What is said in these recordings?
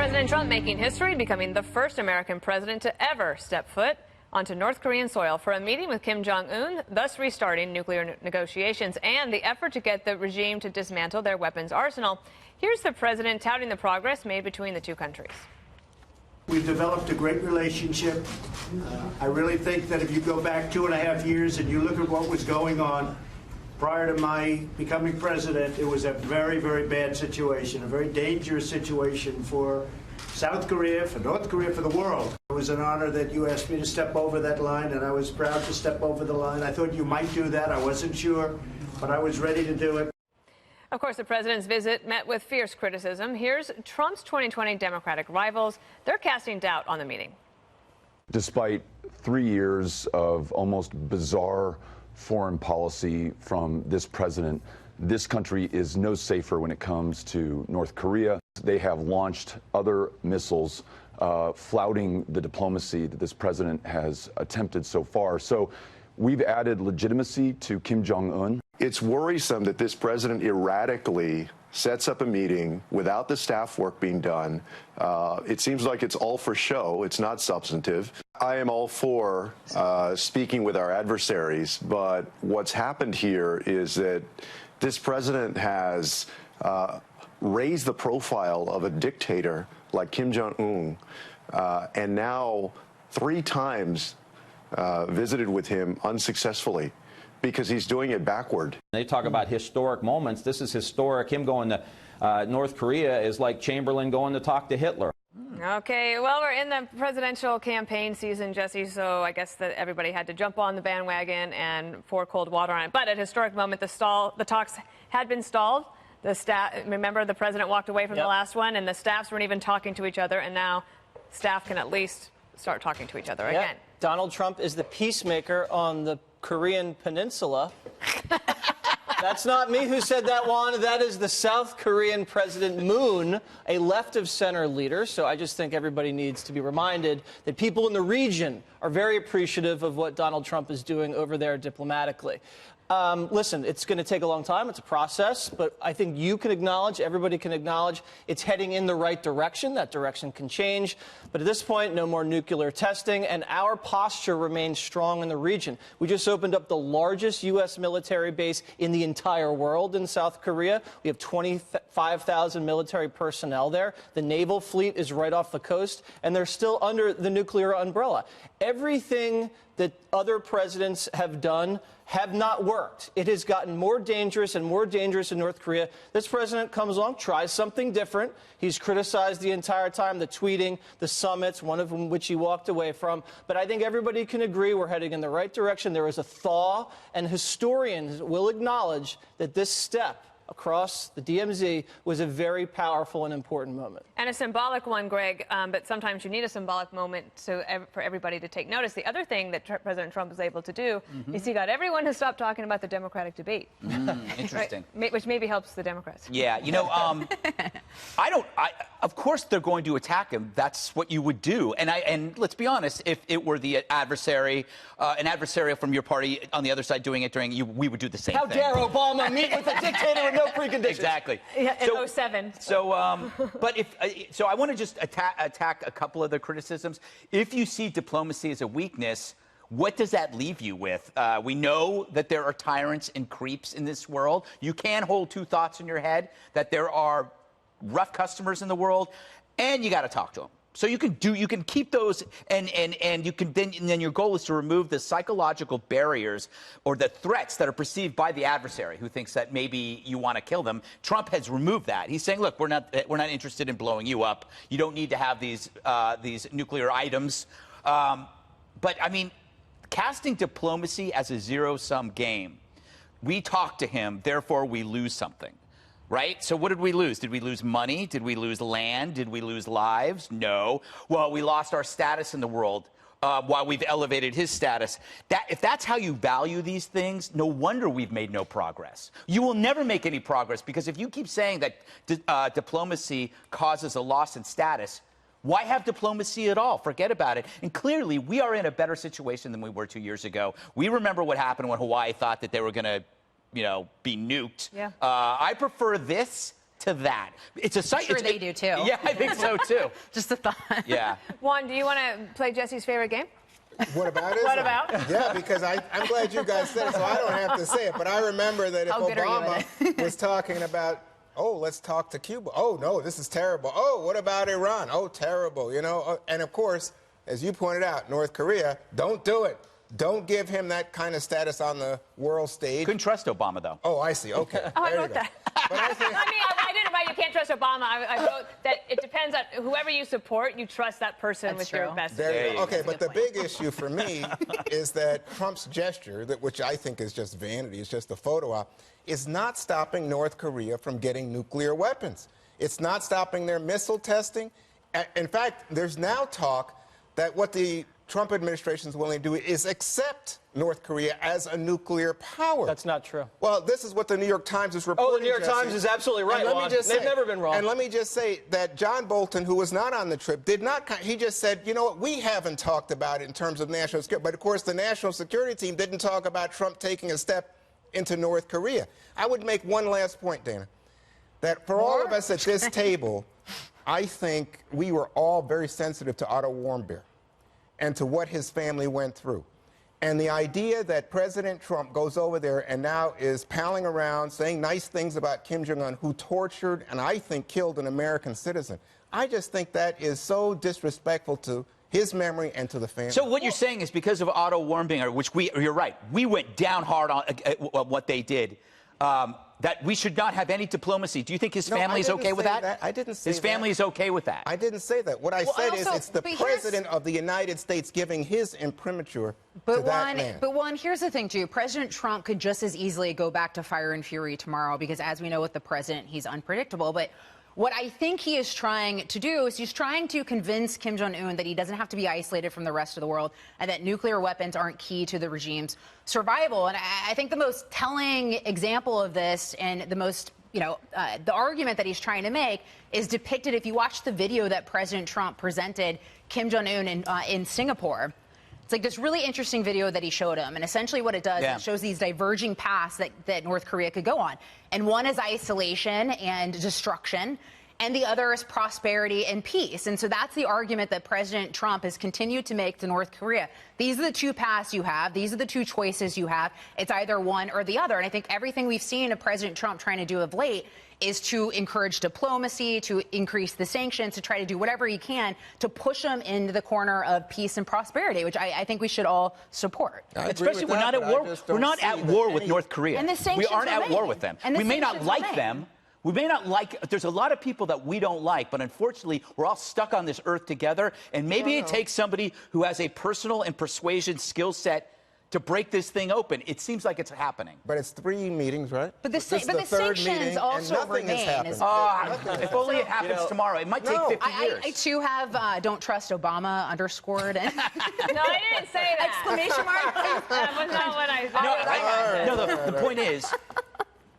President Trump making history, becoming the first American president to ever step foot onto North Korean soil for a meeting with Kim Jong-un, thus restarting nuclear negotiations and the effort to get the regime to dismantle their weapons arsenal. Here's the president touting the progress made between the two countries. We've developed a great relationship. I really think that if you go back 2.5 years and you look at what was going on prior to my becoming president, it was a very, very bad situation, a very dangerous situation for South Korea, for North Korea, for the world. It was an honor that you asked me to step over that line, and I was proud to step over the line. I thought you might do that. I wasn't sure, but I was ready to do it. Of course, the president's visit met with fierce criticism. Here's Trump's 2020 Democratic rivals. They're casting doubt on the meeting. Despite 3 years of almost bizarre foreign policy from this president, this country is no safer when it comes to North Korea. They have launched other missiles, flouting the diplomacy that this president has attempted so far. So we've added legitimacy to Kim Jong-un. It's worrisome that this president erratically sets up a meeting without the staff work being done. It seems like it's all for show. It's not substantive. I am all for speaking with our adversaries, but what's happened here is that this president has raised the profile of a dictator like Kim Jong-un, and now 3 times visited with him unsuccessfully, because he's doing it backward. They talk about historic moments. This is historic. Him going to North Korea is like Chamberlain going to talk to Hitler. Okay, well, we're in the presidential campaign season, Jesse, so I guess that everybody had to jump on the bandwagon and pour cold water on it. But at a historic moment, the talks had been stalled. The staff, remember, the president walked away from the last one, and the staffs weren't even talking to each other, and now staff can at least start talking to each other again. Donald Trump is the peacemaker on the Korean peninsula. That's not me who said that, Juan. That is the South Korean President Moon, a left-of-center leader. So I just think everybody needs to be reminded that people in the region are very appreciative of what Donald Trump is doing over there diplomatically. Listen, it's going to take a long time. It's a process, but I think you can acknowledge, everybody can acknowledge, it's heading in the right direction. That direction can change. But at this point, no more nuclear testing, and our posture remains strong in the region. We just opened up the largest U.S. military base in the entire world in South Korea. We have 25,000 military personnel there. The naval fleet is right off the coast, and they're still under the nuclear umbrella. Everything that other presidents have done have not worked. It has gotten more dangerous and more dangerous in North Korea. This president comes along, tries something different. He's criticized the entire time, the tweeting, the summits, one of them which he walked away from. But I think everybody can agree we're heading in the right direction. There is a thaw, and historians will acknowledge that this step across the DMZ was a very powerful and important moment. And a symbolic one, Greg, but sometimes you need a symbolic moment for everybody to take notice. The other thing that President Trump was able to do is he got everyone to stop talking about the Democratic debate. Interesting. Right? Which maybe helps the Democrats. Yeah, you know, of course they're going to attack him. That's what you would do. And let's be honest, if it were the adversary, an adversary from your party on the other side doing it we would do the same thing. How dare Obama meet with a dictator with no preconditions? Exactly. Yeah, in 07. So, but so I want to just attack a couple of the criticisms. If you see diplomacy as a weakness, what does that leave you with? We know that there are tyrants and creeps in this world. You can hold 2 thoughts in your head, that there are rough customers in the world, and you got to talk to them. So you can keep those, and you can then your goal is to remove the psychological barriers or the threats that are perceived by the adversary who thinks that maybe you want to kill them. Trump has removed that. He's saying, look, we're not interested in blowing you up. You don't need to have these nuclear items. But I mean, casting diplomacy as a zero-sum game. We talk to him, therefore we lose something. Right? So what did we lose? Did we lose money? Did we lose land? Did we lose lives? No. Well, we lost our status in the world while we've elevated his status. If that's how you value these things, no wonder we've made no progress. You will never make any progress, because if you keep saying that diplomacy causes a loss in status, why have diplomacy at all? Forget about it. And clearly, we are in a better situation than we were 2 years ago. We remember what happened when Hawaii thought that they were going to be nuked. Yeah. I prefer this to that? It's a site. Sure, they do too. Yeah, I think so too. Just a thought. Yeah. Juan, do you want to play Jesse's favorite game? What about it? What about? Yeah, because I'm glad you guys said it, so I don't have to say it. But I remember that if How good are you Obama at it? was talking about, oh, let's talk to Cuba. Oh, no, this is terrible. Oh, what about Iran? Oh, terrible, you know. And, of course, as you pointed out, North Korea, don't do it. Don't give him that kind of status on the world stage. Couldn't trust Obama, though. Oh, I see. Okay. Oh, I There you wrote go. that. But I think, I didn't write you can't trust Obama. I wrote that it depends on whoever you support, you trust that person That's with your true. best there you interest. go. Okay, That's a but the good big issue for me is that Trump's gesture, which I think is just vanity, it's just a photo op, is not stopping North Korea from getting nuclear weapons. It's not stopping their missile testing. In fact, there's now talk that what the Trump administration is willing to do is accept North Korea as a nuclear power. That's not true. Well, this is what the New York Times is reporting. Oh, the New York Jesse. Times is absolutely right, And let me Juan. just They've say- never been wrong. And let me just say that John Bolton, who was not on the trip, did not. He just said, you know what, we haven't talked about it in terms of national security. But of course, the national security team didn't talk about Trump taking a step into North Korea. I would make one last point, Dana, that for all of us at this table, I think we were all very sensitive to Otto Warmbier and to what his family went through. And the idea that President Trump goes over there and now is palling around saying nice things about Kim Jong-un, who tortured and I think killed an American citizen, I just think that is so disrespectful to his memory and to the family. So what you're saying is because of Otto Warmbier, which you're right, we went down hard on what they did, that we should not have any diplomacy. Do you think his No, family is I didn't okay with say that? that. I didn't say his family is okay with that. I didn't say that. What I said is also, it's the but here's- President of the United States giving his imprimatur to But that one, man. but one, here's the thing too. President Trump could just as easily go back to fire and fury tomorrow because, as we know with the president, he's unpredictable. But what I think he is trying to do is he's trying to convince Kim Jong-un that he doesn't have to be isolated from the rest of the world and that nuclear weapons aren't key to the regime's survival. And I think the most telling example of this and the most, the argument that he's trying to make is depicted if you watch the video that President Trump presented Kim Jong-un in Singapore. It's like this really interesting video that he showed him. And essentially what it does, Yeah. it shows these diverging paths that North Korea could go on. And one is isolation and destruction, and the other is prosperity and peace. And so that's the argument that President Trump has continued to make to North Korea. These are the two paths you have. These are the two choices you have. It's either one or the other. And I think everything we've seen of President Trump trying to do of late is to encourage diplomacy, to increase the sanctions, to try to do whatever he can to push them into the corner of peace and prosperity, which I think we should all support. I agree Especially with we're that, not at but I war. just We're don't not see at that war with any- North Korea. And the We sanctions aren't at war remain. with them. And the We may not sanctions like remain. them. We may not like. There's a lot of people that we don't like, but unfortunately, we're all stuck on this earth together. And maybe it takes somebody who has a personal and persuasion skill set to break this thing open. It seems like it's happening. But it's 3 meetings, right? But the This is but the third sanctions meeting, also and nothing remain. has happened. If only it happens tomorrow. It might take 50 years. I too have don't trust Obama underscored. And No, I didn't say that. exclamation mark. That was not what I said. No, the point is,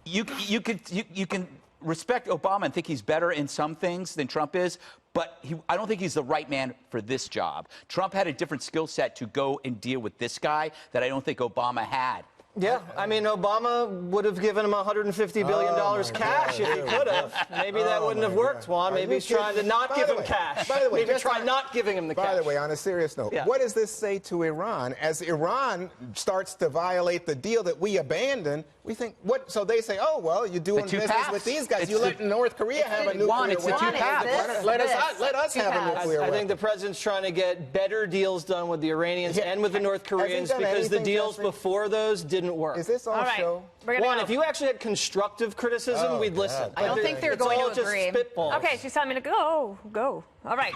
you can respect Obama and think he's better in some things than Trump is, but I don't think he's the right man for this job. Trump had a different skill set to go and deal with this guy that I don't think Obama had. Yeah, I mean, Obama would have given him $150 billion cash if he could have. Maybe that wouldn't have worked, Juan. Maybe he's trying to not give him cash. By the way, maybe just try on- not giving him the cash. By the way, on a serious note, Yeah. what does this say to Iran? As Iran starts to violate the deal that we abandoned, we think, what? So they say, oh, well, you're doing two business paths. with these guys. It's You the- let North Korea have a nuclear Juan, it's the two weapon. paths. Let us have a nuclear I weapon. think the president's trying to get better deals done with the Iranians Yeah. and with the North Koreans done because the anything, deals Jeffrey? before those didn't work. Is this all All right. show? We're gonna Juan, go. if you actually had constructive criticism, Oh, we'd God. listen. I don't think they're It's going all to just agree. spitballs. Okay, she's telling me to go. All right.